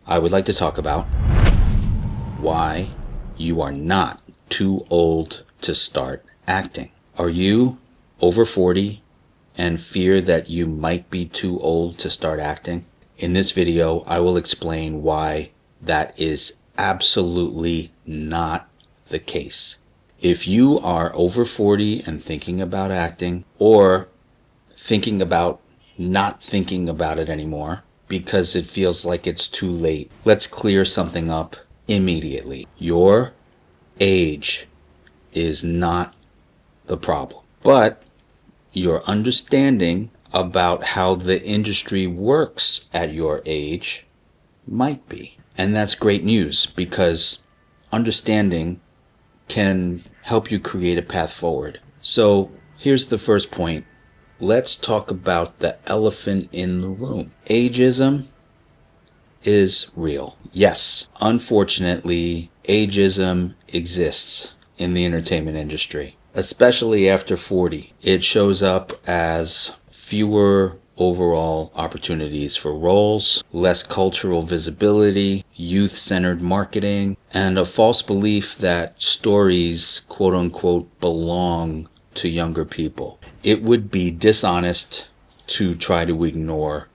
I would like to talk about why you are not too old to start acting. Are you over 40 and fear that you might be too old to start acting? In this video, I will explain why that is absolutely not the case. If you are over 40 and thinking about acting, or thinking about not thinking about it anymore because it feels like it's too late, let's clear something up immediately. Your age is not the problem, but your understanding about how the industry works at your age might be. And that's great news, because understanding can help you create a path forward. So here's the first point. Let's talk about the elephant in the room. Ageism is real. Yes, unfortunately, ageism exists in the entertainment industry, especially after 40. It shows up as fewer overall opportunities for roles, less cultural visibility, youth-centered marketing, and a false belief that stories, quote-unquote, belong to younger people. It would be dishonest to try to ignore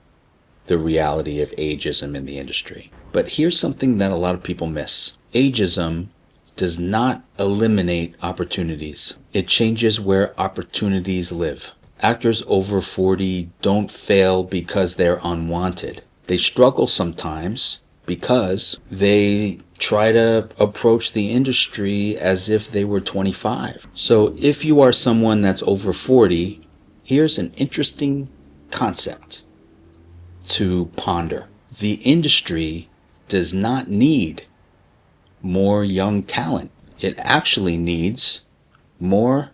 the reality of ageism in the industry. But here's something that a lot of people miss. Ageism does not eliminate opportunities. It changes where opportunities live. Actors over 40 don't fail because they're unwanted. They struggle sometimes because they try to approach the industry as if they were 25. So if you are someone that's over 40, here's an interesting concept to ponder. The industry does not need more young talent. It actually needs more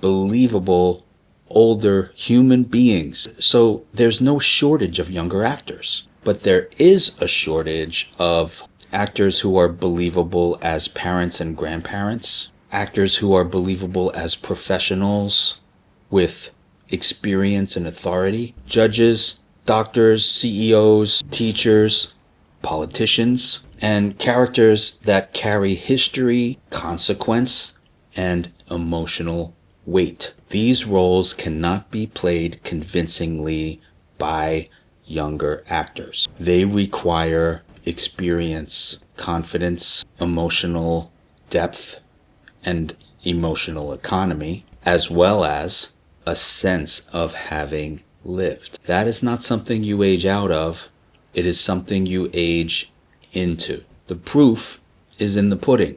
believable older human beings. So there's no shortage of younger actors, but there is a shortage of actors who are believable as parents and grandparents, actors who are believable as professionals with experience and authority, judges, doctors, CEOs, teachers, politicians, and characters that carry history, consequence, and emotional weight. These roles cannot be played convincingly by younger actors. They require experience, confidence, emotional depth, and emotional economy, as well as a sense of having lived. That is not something you age out of. It is something you age into. The proof is in the pudding.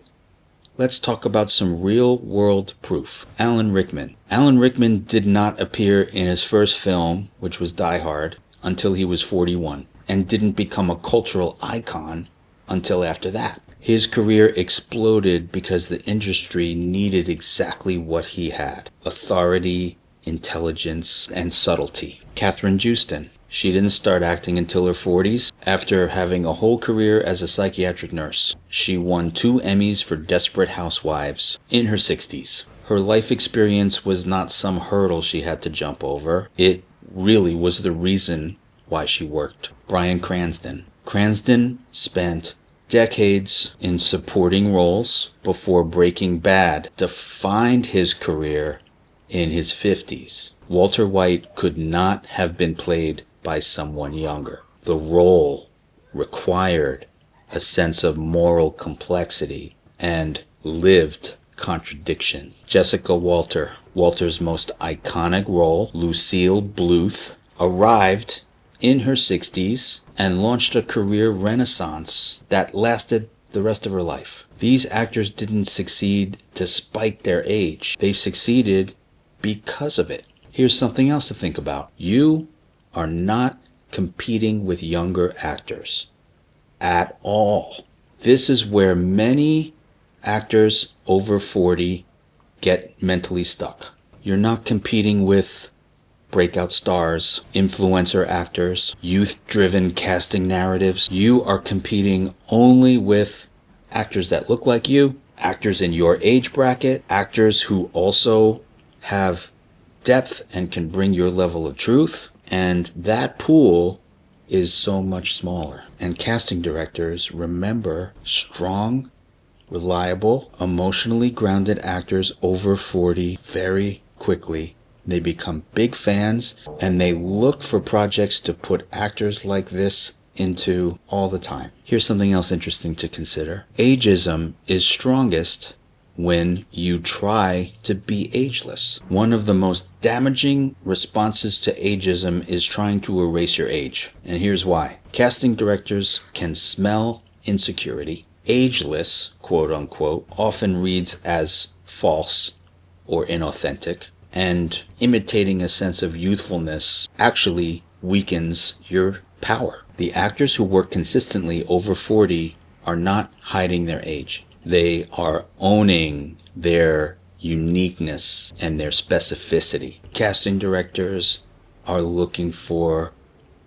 Let's talk about some real-world proof. Alan Rickman. Alan Rickman did not appear in his first film, which was Die Hard, until he was 41, and didn't become a cultural icon until after that. His career exploded because the industry needed exactly what he had: authority, intelligence, and subtlety. Katherine Joosten. She didn't start acting until her 40s, after having a whole career as a psychiatric nurse. She won 2 Emmys for Desperate Housewives in her 60s. Her life experience was not some hurdle she had to jump over. It really was the reason why she worked. Bryan Cranston. Cranston spent decades in supporting roles before Breaking Bad defined his career in his 50s. Walter White could not have been played by someone younger. The role required a sense of moral complexity and lived contradiction. Jessica Walter. Walter's most iconic role, Lucille Bluth, arrived in her 60s and launched a career renaissance that lasted the rest of her life. These actors didn't succeed despite their age. They succeeded because of it. Here's something else to think about. You are not competing with younger actors at all. This is where many actors over 40 get mentally stuck. You're not competing with breakout stars, influencer actors, youth-driven casting narratives. You are competing only with actors that look like you, actors in your age bracket, actors who also have depth and can bring your level of truth, and that pool is so much smaller. and casting directors remember strong, reliable, emotionally grounded actors over 40 very quickly. They become big fans and they look for projects to put actors like this into all the time. Here's something else interesting to consider. Ageism is strongest when you try to be ageless. One of the most damaging responses to ageism is trying to erase your age. And here's why. Casting directors can smell insecurity. Ageless, quote unquote, often reads as false or inauthentic, and imitating a sense of youthfulness actually weakens your power. The actors who work consistently over 40 are not hiding their age. They are owning their uniqueness and their specificity. Casting directors are looking for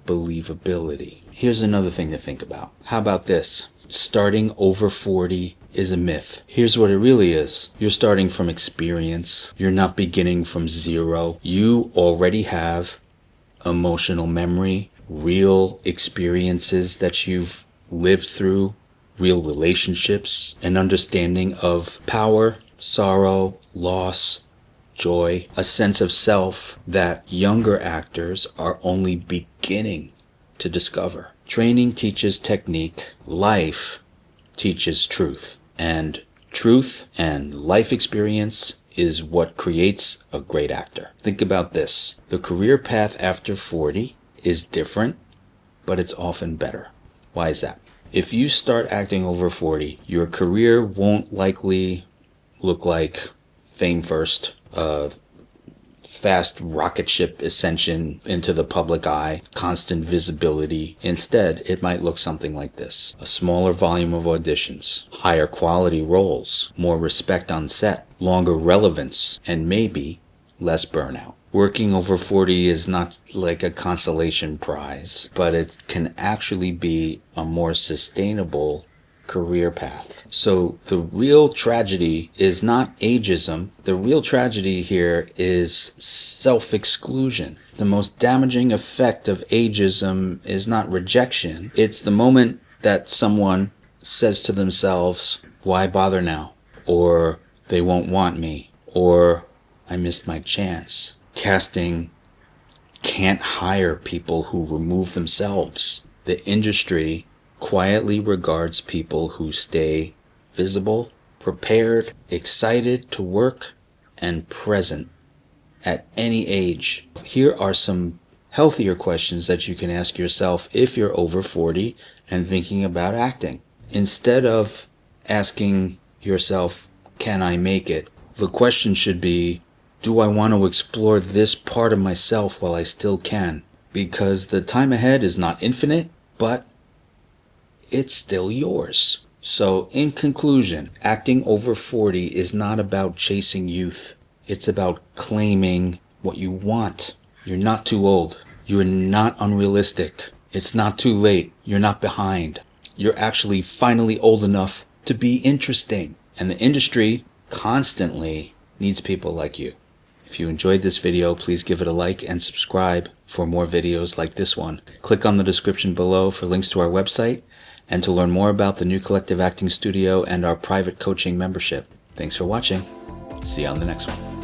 believability. Here's another thing to think about. How about this? Starting over 40 is a myth. Here's what it really is. You're starting from experience. You're not beginning from zero. You already have emotional memory, real experiences that you've lived through, real relationships, an understanding of power, sorrow, loss, joy, a sense of self that younger actors are only beginning to discover. Training teaches technique. Life teaches truth. And truth and life experience is what creates a great actor. Think about this. The career path after 40 is different, but it's often better. Why is that? If you start acting over 40, your career won't likely look like fame first, fast rocket ship ascension into the public eye, constant visibility. Instead, it might look something like this. A smaller volume of auditions, higher quality roles, more respect on set, longer relevance, and maybe less burnout. Working over 40 is not like a consolation prize, but it can actually be a more sustainable career path. So the real tragedy is not ageism. The real tragedy here is self-exclusion. The most damaging effect of ageism is not rejection. It's the moment that someone says to themselves, why bother now? Or they won't want me. Or I missed my chance. Casting can't hire people who remove themselves. The industry quietly regards people who stay visible, prepared, excited to work, and present at any age. Here are some healthier questions that you can ask yourself if you're over 40 and thinking about acting. Instead of asking yourself, can I make it? The question should be, do I want to explore this part of myself while I still can? Because the time ahead is not infinite, but it's still yours. So in conclusion, acting over 40 is not about chasing youth. It's about claiming what you want. You're not too old. You're not unrealistic. It's not too late. You're not behind. You're actually finally old enough to be interesting. And the industry constantly needs people like you. If you enjoyed this video, please give it a like and subscribe for more videos like this one. Click on the description below for links to our website and to learn more about the New Collective Acting Studio and our private coaching membership. Thanks for watching. See you on the next one.